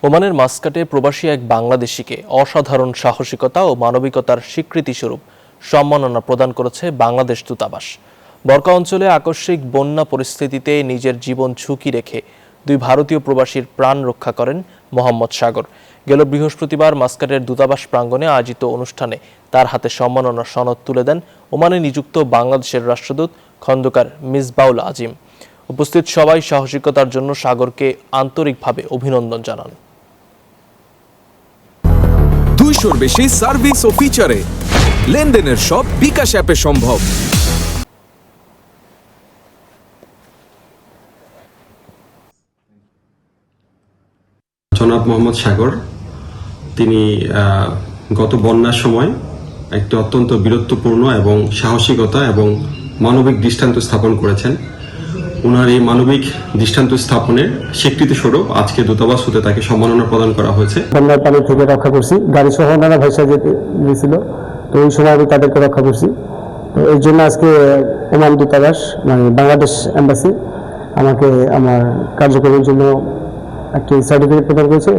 ওমানের মাস্কাটে প্রবাসী এক বাংলাদেশিকে অসাধারণ সাহসিকতা ও মানবিকতার স্বীকৃতিস্বরূপ সম্মাননা প্রদান করেছে বাংলাদেশ দূতাবাস। বরকা অঞ্চলে আকস্মিক বন্যা পরিস্থিতিতে নিজের জীবন ঝুঁকি রেখে দুই ভারতীয় প্রবাসীর প্রাণ রক্ষা করেন মোহাম্মদ সাগর। গেল বৃহস্পতিবার মাস্কাটের দূতাবাস প্রাঙ্গণে আয়োজিত অনুষ্ঠানে তার হাতে সম্মাননা সনদ তুলে দেন ওমানে নিযুক্ত বাংলাদেশের রাষ্ট্রদূত খন্দকার মিসবাউল আজিম। উপস্থিত সবাই সাহসিকতার জন্য সাগরকে আন্তরিকভাবে অভিনন্দন জানান। 200-র বেশি সার্ভিস ও ফিচারে লেনদেনের সব বিকাশ অ্যাপে সম্ভব। জনাব মোহাম্মদ সাগর, তিনি গত বন্যার সময় একটি অত্যন্ত বীরত্বপূর্ণ এবং সাহসিকতা এবং মানবিক দৃষ্টান্ত স্থাপন করেছেন। ওনার এই মানবিক দৃষ্টান্ত স্থাপনের স্বীকৃতিস্বরূপ আজকে দূতাবাস হতে তাকে সম্মাননা প্রদান করা হয়েছে। বন্যার পানি থেকে রক্ষা করছি, গাড়ি সহ ওনারা ভাইসা যেতে গিয়েছিল, তো ওই সময় আমি তাদেরকে রক্ষা করছি। তো এই জন্য আজকে ওমান দূতাবাস মানে বাংলাদেশ এম্বাসি আমাকে আমার কার্যক্রমের জন্য একটি সার্টিফিকেট প্রদান করেছে।